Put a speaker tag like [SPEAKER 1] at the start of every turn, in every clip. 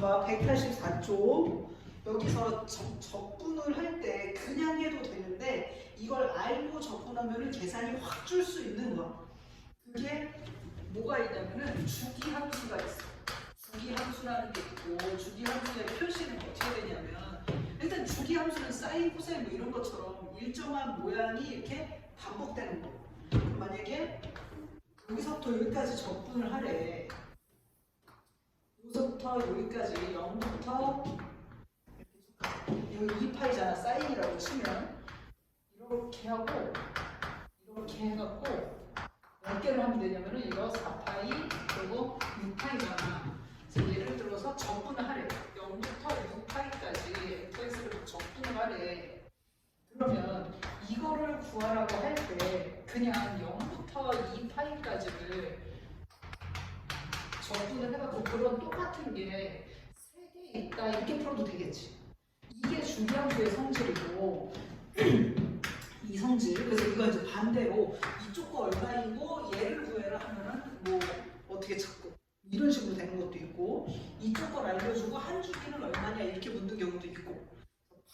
[SPEAKER 1] 봐봐. 184쪽. 여기서 적분을 할 때 그냥 해도 되는데 이걸 알고 적분하면 계산이 확 줄 수 있는 거야. 그게 뭐가 있냐면은 주기함수가 있어. 주기함수라는 게 있고, 주기함수의 표시는 어떻게 되냐면, 일단 주기함수는 사인, 코사인 뭐 이런 것처럼 일정한 모양이 이렇게 반복되는 거. 만약에 여기서부터 여기까지 적분을 하래. 여기서부터 여기까지 0부터 여기 2파이잖아. 사인이라고 치면 이렇게 하고 이렇게 해갖고 몇 개를 하면 되냐면은 이거 4파이 그리고 6파이잖아. 그래서 예를 들어서 적분을 하래. 0부터 6파이까지 fx를 적분을 하래. 그러면 이거를 구하라고 할 때 그냥 0부터 2파이까지를 적분을 해갖고 그런 똑같은 게 3개 있다 이렇게 풀어도 되겠지. 이게 주기함수의 성질이고 이 성질. 그래서 이거 이제 반대로 이쪽 거 얼마이고 얘를 구해라 하면은 뭐 어떻게 찾고 이런 식으로 되는 것도 있고, 이쪽 걸 알려주고 한 주기는 얼마냐 이렇게 묻는 경우도 있고,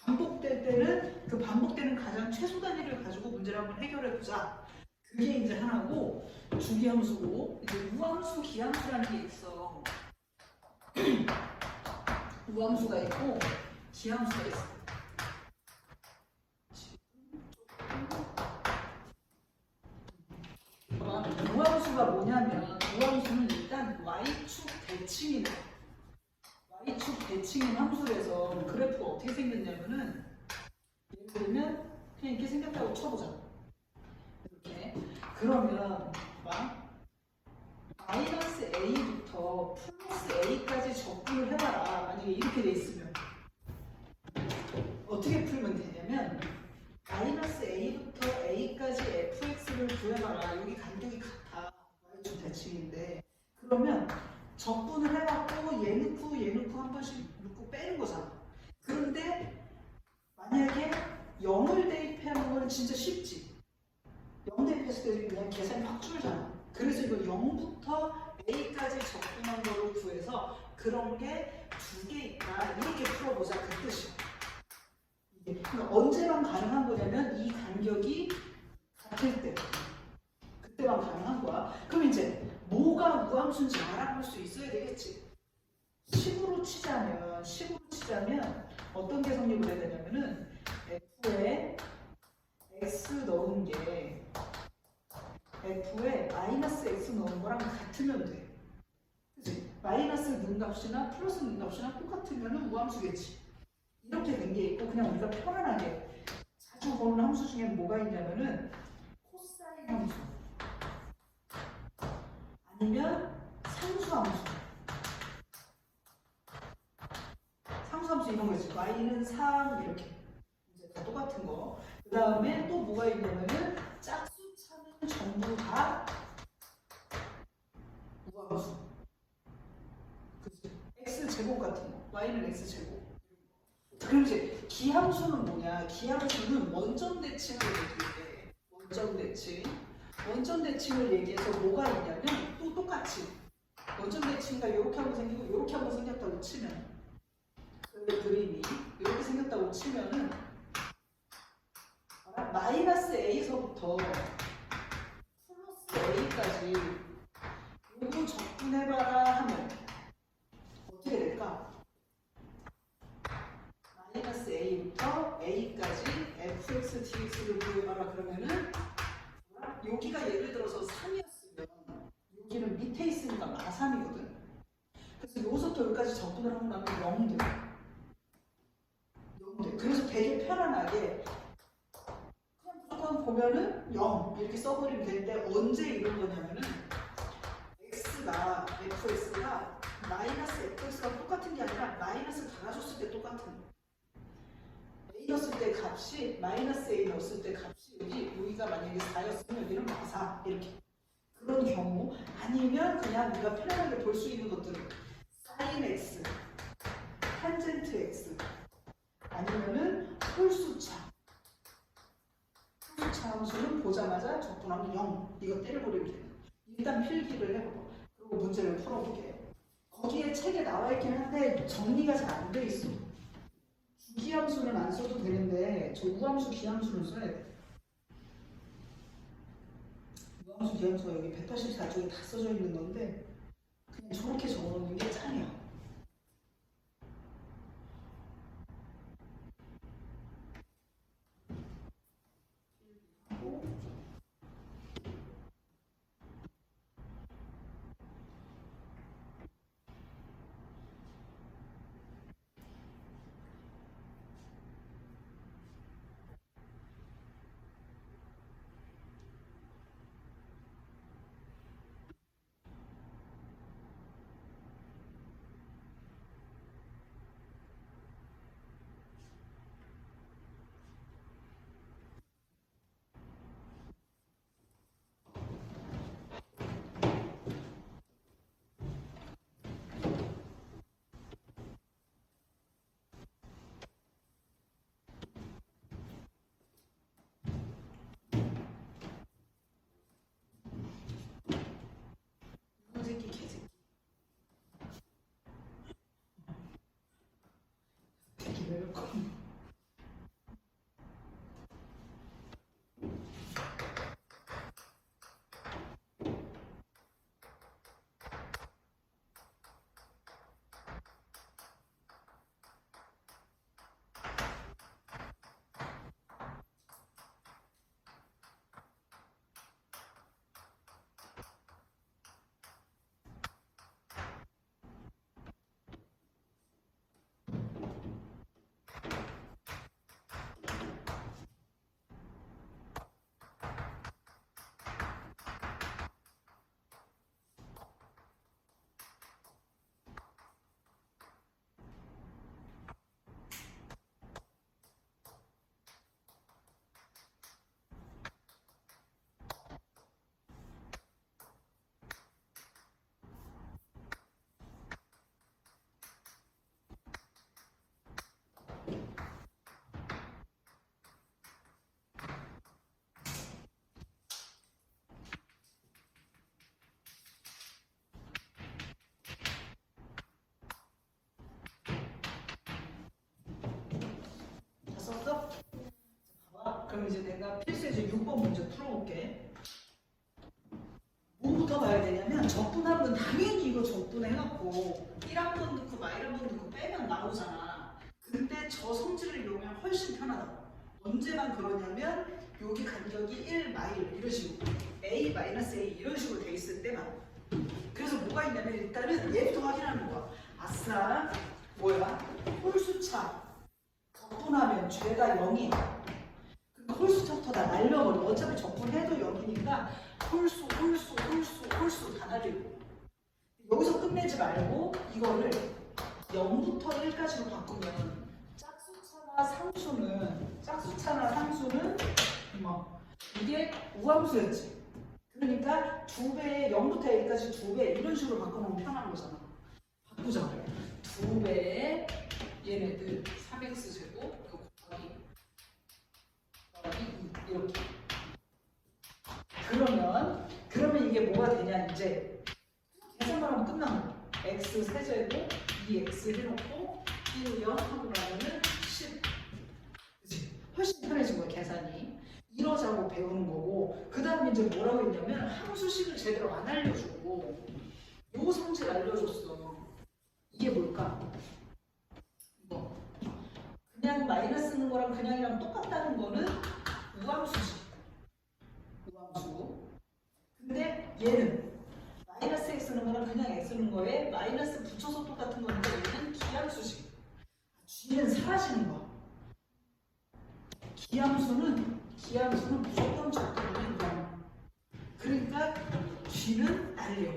[SPEAKER 1] 반복될 때는 그 반복되는 가장 최소 단위를 가지고 문제를 한번 해결해 보자. 그게 이제 하나고, 주기함수고, 이제 우함수, 기함수라는 게 있어. 우함수가 있고 기함수가 있어. 우함수가 뭐냐면, 우함수는 일단 y축 대칭이네. y축 대칭인 함수에서 그래프가 어떻게 생겼냐면은, 예를 들면 그냥 이렇게 생겼다고 쳐보자. 이렇게. 그러면 마이너스 a부터 플러스 a까지 적분을 해봐라. 만약에 이렇게 돼 있으면 어떻게 풀면 되냐면, 마이너스 a부터 a까지 fx를 구해봐라. 여기 간격이 같아. y축 대칭인데. 그러면 적분을 해갖고 얘 넣고 한 번씩 넣고 빼는 거잖아. 그런데 만약에 0을 대입하는 거는 진짜 쉽지. 0 대입했을 때 그냥 계산이 확 줄잖아. 그래서 이거 0부터 a까지 적분한 거를 구해서 그런 게 2개 있다 이렇게 풀어보자 그 뜻이야. 그러니까 언제만 가능한 거냐면 이 간격이 같을 때, 그때만 가능한 거야. 그럼 이제 뭐가 우함수인지 알아볼 수 있어야 되겠지. 10으로 치자면 어떤 게 성립을 해야 되냐면은 f에 x 넣은 게 f에 마이너스 x 넣은 거랑 같으면 돼. 그치? 마이너스 넣은 값이나 플러스 넣은 값이나 똑같으면 우함수겠지. 이렇게 된 게 있고, 그냥 우리가 편안하게 자주 보는 함수 중에 뭐가 있냐면은 코사인 함수 아니면 상수함수. 상수함수 이런 거 있지. y는 3 이렇게 이제 다 똑같은 거. 그 다음에 또 뭐가 있냐면은 짝수차는 전부 다 우함수. 그치? x제곱 같은 거. y는 x제곱. 그럼 이제 기함수는 뭐냐? 기함수는 원점 대칭을 얘기해. 원점 대칭을 얘기해서 뭐가 있냐면 또 똑같이 원점 대칭과 이렇게 한번 생기고 이렇게 한번 생겼다고 치면, 그 그림이 이렇게 생겼다고 치면은 마이너스 a서부터 플러스 a까지 요거 적분해봐라 하면 어떻게 될까? 마이너스 a부터 a까지 fx dx를 구해봐라 그러면은 여기가 예를 들어서 3이었으면 여기는 밑에 있으니까 마삼이거든. 그래서 여기서부터 여기까지 적분을 하고 나면 0돼. 그래서 되게 편안하게 그냥 무조건 보면은 0 이렇게 써버리면 되는데, 언제 이런 거냐면은 fx가 마이너스 fx가 똑같은 게 아니라 마이너스 달아줬을 때 똑같은 거. a 넣었을 때 값이 마이너스 a 넣었을 때 값이 여기가 만약에 4였으면 여기는 마사 이렇게. 그런 경우, 아니면 그냥 우리가 편안하게 볼 수 있는 것들은 sin x, 탄젠트 x, 아니면은 홀수차. 홀수차 함수는 보자마자 적분하면 0 이거 때려버리면 돼요. 일단 필기를 해보고 그리고 문제를 풀어볼게요. 거기에 책에 나와 있긴 한데 정리가 잘 안 돼 있어. 주기함수는 안 써도 되는데 저 우함수 기함수를 써야 돼. 우함수 기함수가 여기 184쪽에 다 써져 있는 건데 그냥 저렇게 적어놓는 게 짱이야. 새끼 개새끼. 새끼 왜 이럴까? 다 썼어? 봐봐. 그럼 이제 내가 필수에서 6번 문제 풀어볼게. 뭐부터 봐야 되냐면 적분합은 당연히 이거 적분해갖고 1학번 넣고 마이너번 넣고 빼면 나오잖아. 근데 저 성질을 이용하면 훨씬 편하다. 언제만 그러냐면 여기 간격이 1 마일 이런 식으로 a 마이너스 a 이런 식으로 돼 있을 때만. 그래서 뭐가 있냐면 일단은 얘부터 확인하는 거야. 아싸 뭐야? 홀수차 적분하면 죄다 0이. 그러니까 홀수차부터 다 날려버려. 어차피 적분해도 0이니까 홀수 다 날리고. 여기서 끝내지 말고 이거를 0부터 1까지로 바꾸면 짝수차나 상수는 뭐 이게 우함수였지. 그러니까 2배에 0부터 1까지 2배 이런 식으로 바꿔놓으면 편한 거잖아. 바꾸자. 2배에 얘네들 3x 제곱 곱하기 이렇게. 그러면 이게 뭐가 되냐 이제 계산만 하면 끝난 거야. x 세제곱 2x 해놓고 1, 0 하고 나면은 10. 그치? 훨씬 편해진 거야 계산이. 이러자고 배우는 거고 그 다음에 이제 뭐라고 했냐면 함수식을 제대로 안 알려주고 요 성질 알려줬어. 이게 뭘까? 이거 그냥 마이너스 쓰는 거랑 그냥이랑 똑같다는 거는 우함수지. 우함수. 근데 얘는 마이너스 x 쓰는 거랑 그냥 x 쓰는 거에 마이너스 붙여서 똑같은 거니까 얘는 기함수지. g는 사라지는 거야. 기함수는 무조건 적분이 돼. 그러니까 g는 날려.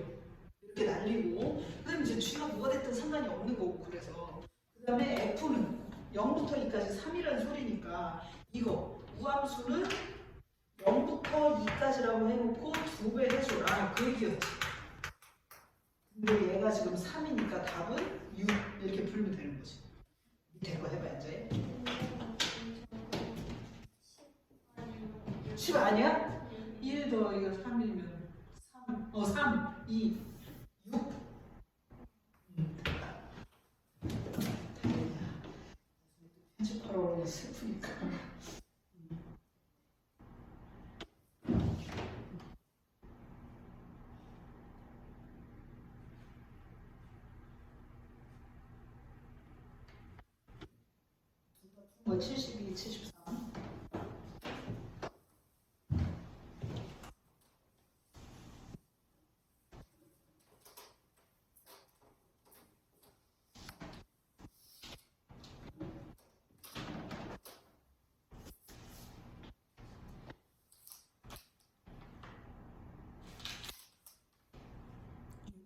[SPEAKER 1] 이렇게 날리고 그다음에 이제 g가 뭐가 됐든 상관이 없는 거고. 그래서 그 다음에 f는 0부터 2까지 3이라는 소리니까 이거 우함수는 0부터 2까지라고 해놓고 2배 해줘라 그 얘기였지. 근데 얘가 지금 3이니까 답은 6 이렇게 풀면 되는 거지. 밑에 거 해봐 이제. 10 아니야? 1 더 이거 3이면 3, 2, 6. 72, 73.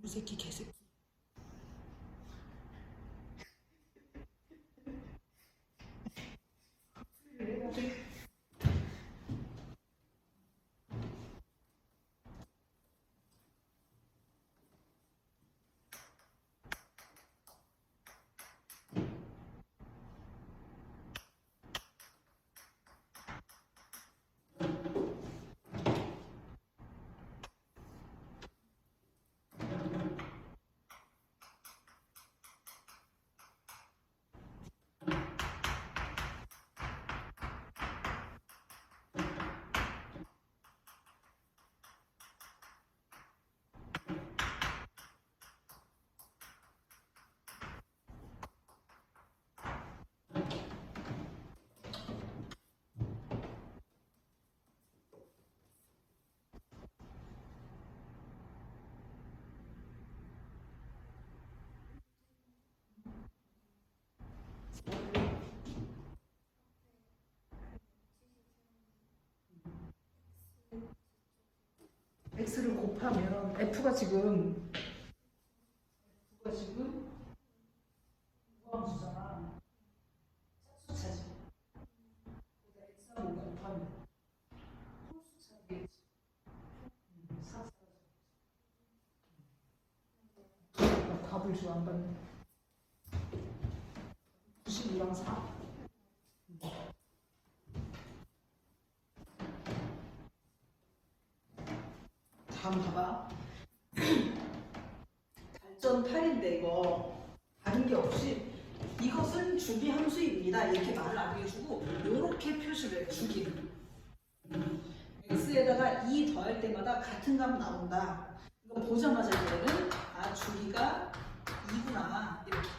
[SPEAKER 1] 이 새끼 개새끼. x를 곱하면 f가 지금 무함수잖아. 짝수차지. x하고 곱하면 홀수차겠지. 4 답을 줘 안 받네. 92랑 4. 다음 봐봐. 발전 8인데 이거 다른 게 없이 이것은 주기 함수입니다. 이렇게 말을 안 해주고 이렇게 표시를 해. 주기를. x에다가 2 더할 때마다 같은 값 나온다. 이거 보자마자 얘는 아 주기가 2구나 이렇게.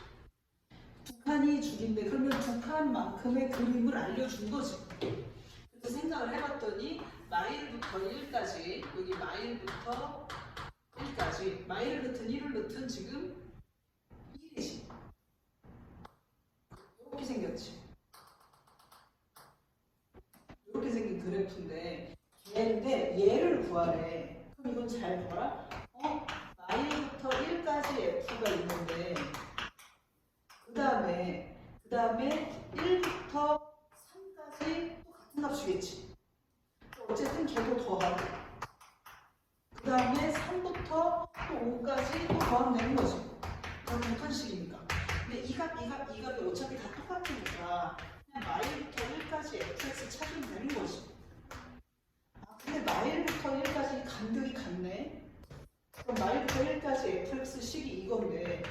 [SPEAKER 1] 두 칸이 주기인데 그러면 두 칸만큼의 그림을 알려준 거지. 그래서 생각을 해봤더니 마일부터 1까지 여기 마일부터 1까지 마일을 넣든 1을 넣든 지금 1이지. 이렇게 생겼지. 이렇게 생긴 그래프인데 얘를 구하래. 그럼 이건 잘 봐라. 마일부터 1까지 f가 있는데 그 다음에 1부터 3까지 또 같은 값이겠지. 어쨌든 걔도 더하고 그 다음에 3부터 또 5까지 또 더하면 되는 거지. 그건 객관식이니까. 근데 이 값이 어차피 다 똑같으니까 그냥 마일부터 1까지 fx 찾으면 되는 거지. 아, 근데 마일부터 1까지 간격이 같네. 그럼 마일부터 1까지 fx식이 이건데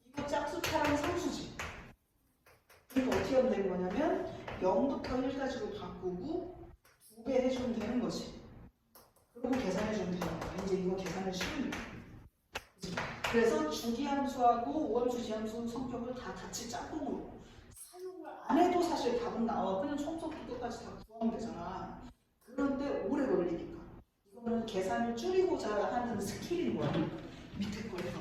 [SPEAKER 1] 이거 짝수차랑 상수지. 그러니까 어떻게 하면 되는 거냐면 0부터 1까지로 바꾸고 2배 해주면 되는 거지. 그리고 계산해주면 되는 거야. 이제 이거 계산을 쉬우니까. 그래서 주기함수하고 오함수지함수 성격을 다 같이 짝꿍으로 사용을 안 해도 사실 답은 나와. 그냥 처음부터 끝까지 다 구하면 되잖아. 그런데 오래 걸리니까. 이거는 계산을 줄이고자 하는 스킬인 거야. 밑에 거에서.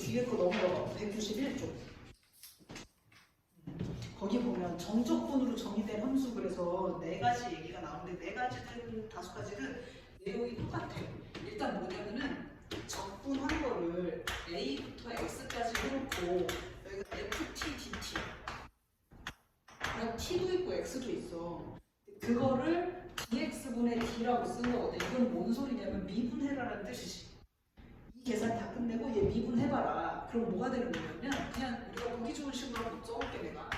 [SPEAKER 1] 뒤에 거 넘어가 191쪽. 거기 보면 정적분으로 정의된 함수 그래서 네 가지 얘기가 나오는데 네 가지든 다섯 가지든 내용이 똑같아. 일단 뭐냐면은 적분한 거를 a부터 x까지 해놓고 여기가 ft, dt t도 있고 x도 있어. 그거를 dx분의 d라고 쓴 거거든. 이건 뭔 소리냐면 미분해라라는 뜻이지. 이 계산 다 끝내고 얘 미분해봐라. 그럼 뭐가 되는 거냐면 그냥 우리가 보기 좋은 식으로 한번 써볼게 내가.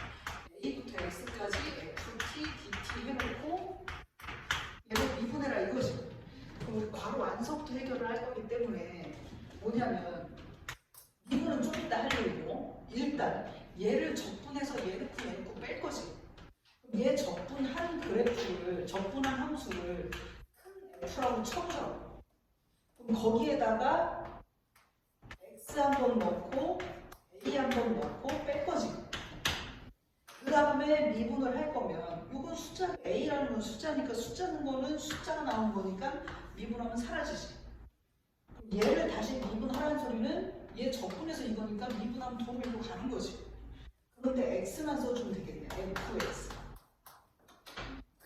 [SPEAKER 1] a부터 x까지 ft, dt 해놓고 얘를 미분해라 이거지. 그럼 우리 괄호 완성도 해결을 할 거기 때문에 뭐냐면 미분은 좀 이따 할 얘기고 일단 얘를 적분해서 얘 넣고 뺄 거지. 얘 적분한 그래프를 적분한 함수를 큰 F라고 쳐보자고. 그럼 거기에다가 X 한번 넣고 A 한번 넣고 뺄 거지. 그 다음에 미분을 할 거면 이건 숫자 A라는 건 숫자니까 숫자는 거는 숫자가 나온 거니까 미분하면 사라지지. 얘를 다시 미분하라는 소리는 얘 적분해서 이거니까 미분하면 도움으로 가는 거지. 그런데 X만 써주면 되겠네. fx.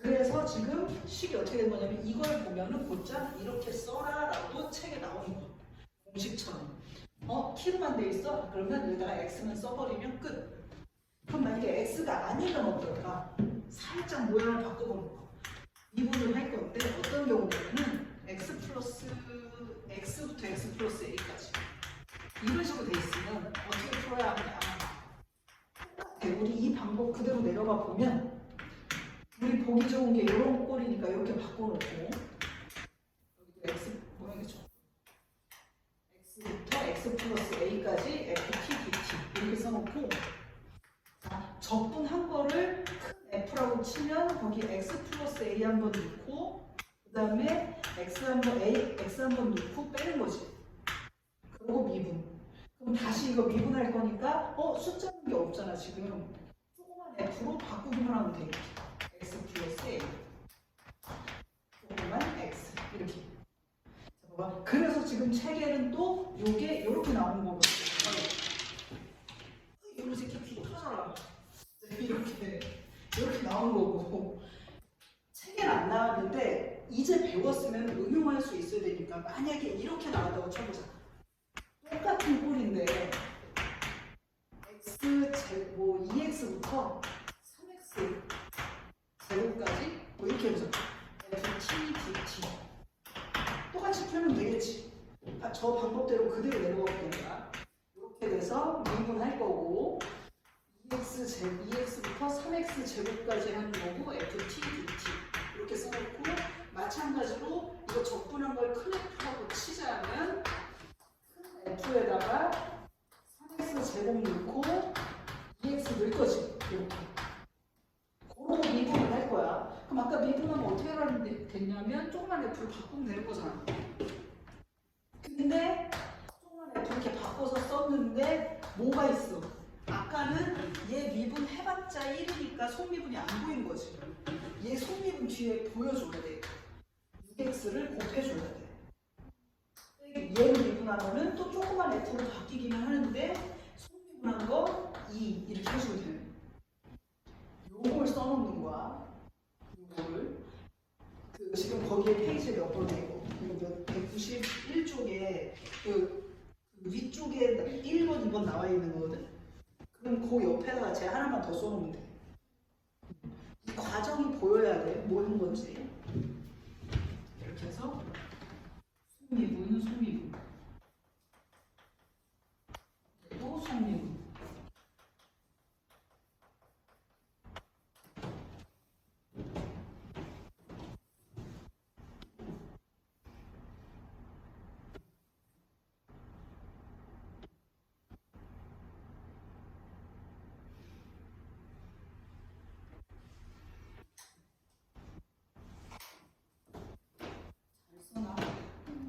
[SPEAKER 1] 그래서 지금 식이 어떻게 된 거냐면 이걸 보면은 곧장 이렇게 써라 라고 책에 나오는 거. 공식처럼. T로만 돼 있어? 그러면 여기다가 X만 써버리면 끝. 그럼 만약에 X가 아니면 어떨까? 살짝 모양을 바꿔보는 거. 미분을 할 건데 어떤 경우냐면은 X 플러스 X부터 X 플러스 A까지 이런 식으로 돼 있으면 어떻게 풀어야 하냐. 우리 이 방법 그대로 내려가 보면 우리 보기 좋은 게 이런 꼴이니까 이렇게 바꿔놓고 여기도 X 모양이죠. X부터 X 플러스 A까지 FT, DT 이렇게 써놓고 자, 적분한 거를 큰 F라고 치면 거기 X 플러스 A 한번 넣고 그 다음에 X 한번 넣고 빼는 거지. 그리고 미분. 그럼 다시 이거 미분할 거니까 숫자는 게 없잖아 지금. 조그만 F로 바꾸기만 하면 돼. X 플러스 A 조그만 X 이렇게. 자, 봐봐. 그래서 지금 책에는 또 요게 이렇게 나오는 거거든. 이런 새끼 피 터져라. 이렇게 나온 거고 책에는 안 나왔는데 이제 배웠으면 응용할 수 있어야 되니까 만약에 이렇게 나왔다고 쳐보자. 똑같은 꼴인데 x 제곱 2x부터 3x 제곱까지 뭐 이렇게 해보자. ft, dt 똑같이 풀면 되겠지. 저 방법대로 그대로 내려가 보니까 이렇게 돼서 미분할 거고 2x부터 3x 제곱까지 하는 거고 ft, dt 이렇게 써놓고 마찬가지로 이거 적분한 걸 큰 F라고 치자면 F에다가 3x 제곱 넣고 2x 넣을 거지. 이렇게. 그러고 미분을 할 거야. 그럼 아까 미분하면 어떻게 하면 됐냐면 조그만 F를 바꾸면 되는 거잖아. 근데 조그만 F 이렇게 바꿔서 썼는데 뭐가 있어? 아까는 얘 미분 해봤자 1이니까 속미분이 안 보인 거지. 얘 속미분 뒤에 보여줘야 돼. 6x를 곱해줘야 돼. 얘를 미분하면은 또 조그만 F로 바뀌기는 하는데 속미분한 거 2 이렇게 해주면 돼. 요걸 써놓는 거야. 요거를. 지금 거기에 페이지 몇 번이고 191쪽에 그 위쪽에 1번, 2번 나와 있는 거거든. 그럼 그 옆에다가 제 하나만 더 써놓으면 돼. 이 과정이 보여야 돼. 뭐 한 건지. 이렇게 해서 속미분, 속미분. 또 속미분.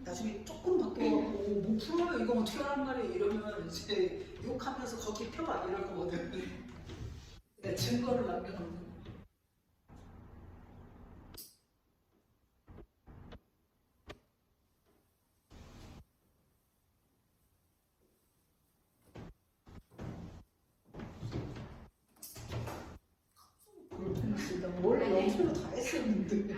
[SPEAKER 1] 나중에 조금 바뀌어갖고 못 풀어요 이거 어떻게 하란 말이에요 이러면 이제 욕하면서 거기 펴봐 이럴 거거든. 내 증거를 남겨놓는 거. 별로 다 했었는데.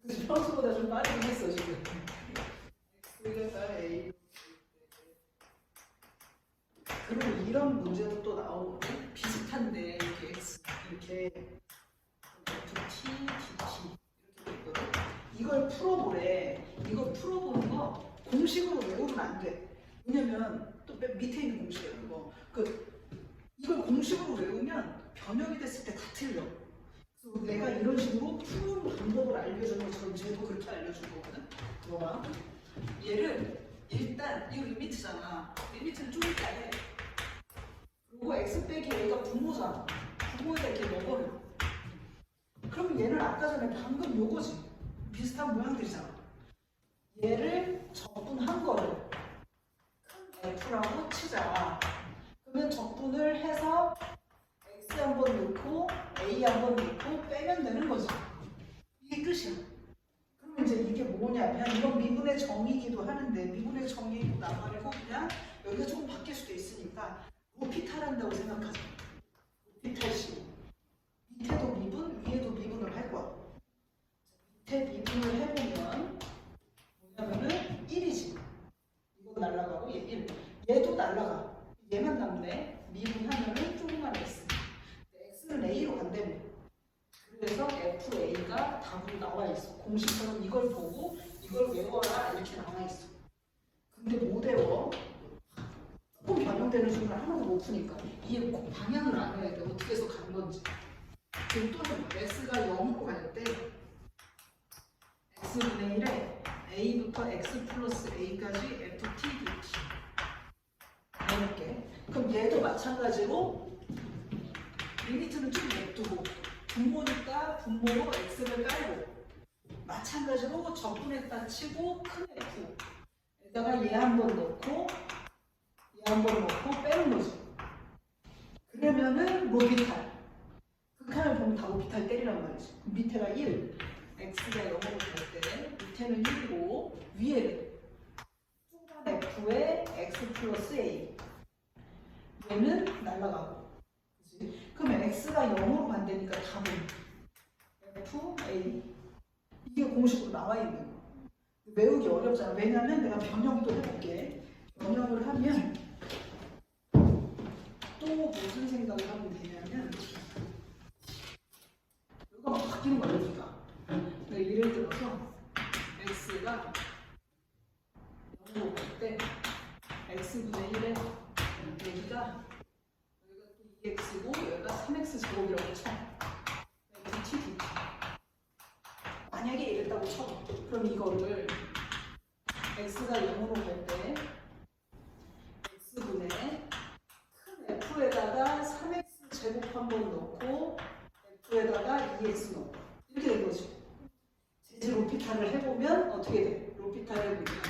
[SPEAKER 1] 그래서 평소보다 좀 빠르긴 했어 지금. X가 A. 그리고 이런 문제도 또 나오거든. 비슷한데 이렇게 X 이렇게 FT, DT 이렇게 있거든. 이걸 풀어보래. 이거 풀어보는 거 공식으로 외우면 안 돼. 왜냐면 또 밑에 있는 공식이야 그거. 이걸 공식으로 외우면 변형이 됐을 때 다 틀려. 그래서 내가 이런 식으로 푸는 방법을 알려주는 것처럼 쟤도 그렇게 알려준 거거든. 봐봐. 얘를 일단 이거 리미트잖아. 리미트는 좀 이따 해. 그리고 x 빼기 a가 분모잖아. 분모에다 이렇게 넣어버려. 그러면 얘는 아까 전에 방금 요거지. 비슷한 모양들이잖아. 얘를 적분한 거를 큰 F라고 치자. 그러면 적분을 해서 X 한번 넣고 A 한번 넣고 빼면 되는 거지. 이게 끝이야. 그럼 이제 이게 뭐냐면 이건 미분의 정이기도 하는데 미분의 정이 나가고 그냥 여기가 조금 바뀔 수도 있으니까 로피탈 한다고 생각하자. 로피탈식. 밑에도 미분, 위에도 미분을 할 거야. 밑에 미분을 해보면 뭐냐면은 1이지. 이거 날라가고 얘 1. 얘도 날라가. 얘만 남네. 미분하면은 조금만 x. x는 a로 간다며. 그래서 FA가 답으로 나와 있어. 공식처럼 이걸 보고 이걸 외워라 이렇게 나와 있어. 근데 못 외워. 조금 변형되는 순간 하나도 못 푸니까 이게 방향을 알아야 돼. 어떻게 해서 간 건지. 그리고 또 x가 0으로 갈 때 x분의 1에 a부터 x 플러스 a까지 ft dt 이렇게. 그럼 얘도 마찬가지로 리미트는 좀 냅두고 분모니까 분모로 x를 깔고 마찬가지로 적분했다 치고 큰 f 에다가 얘 한 번 넣고 얘 한 번 넣고 빼는 거지. 그러면은 로피탈 극한을 보면 다 로피탈 때리란 말이지. 그럼 밑에가 1 x가 0으로 갈 때 밑에는 1이고 위에는 중간 f에 x 플러스 a 얘는 날라가고. 그러면 x가 0으로 간다니까 답은 FA. 이게 공식으로 나와 있는 거. 외우기 어렵잖아. 왜냐면 내가 변형도 해볼게. 변형을 하면 또 무슨 생각을 하면 되냐면 이거 막 바뀌는 거야 여기가. 그러니까 예를 들어서 x가 0으로 갈 때 x분의 1에 여기가 또 2x고 여기가 3x 제곱이라고 쳐. dt dt. 만약에 이랬다고 쳐. 그럼 이거를 x가 0으로 갈 때 x분의 큰 f에다가 3x 제곱 한 번 넣고 f에다가 2x 넣고 이렇게 된 거지. 이제 로피탈을 해보면 어떻게 돼? 로피탈을 보면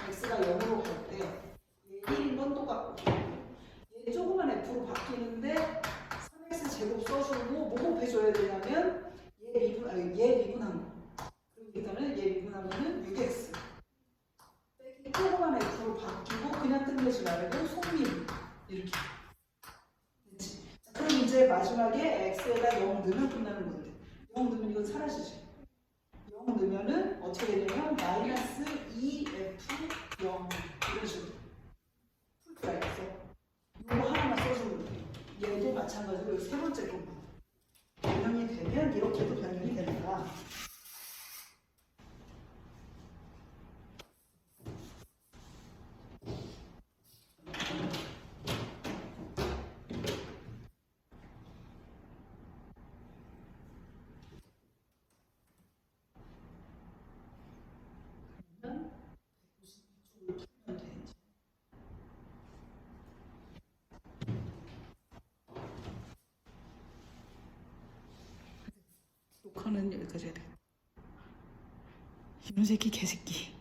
[SPEAKER 1] x가 0으로 갈 때 얘 1인 건 똑같고 얘 조그만 f로 바뀌는데 3x 제곱 써주고 뭐 곱해줘야 되냐면 얘 미분한 거. 그러니까는 얘 미분하면은 6x 빼기 조그만 f로 바뀌고 그냥 끝내지 말고 속미분 이렇게. 됐지? 자, 그럼 이제 마지막에 x에다 0 넣으면 끝나는 건데 0 넣으면 이건 사라지지. 0 넣으면은 어떻게 되냐면 마이너스 2f0 이런 식으로 풀 수가 있어. 이거 하나만 써주면 돼. 얘도 마찬가지로 세 번째 것만 변형이 되면 이렇게도 변형이 된다. 그러면 192쪽을 풀면 돼. 녹화는 여기까지 해야 돼. 이런 새끼 개새끼.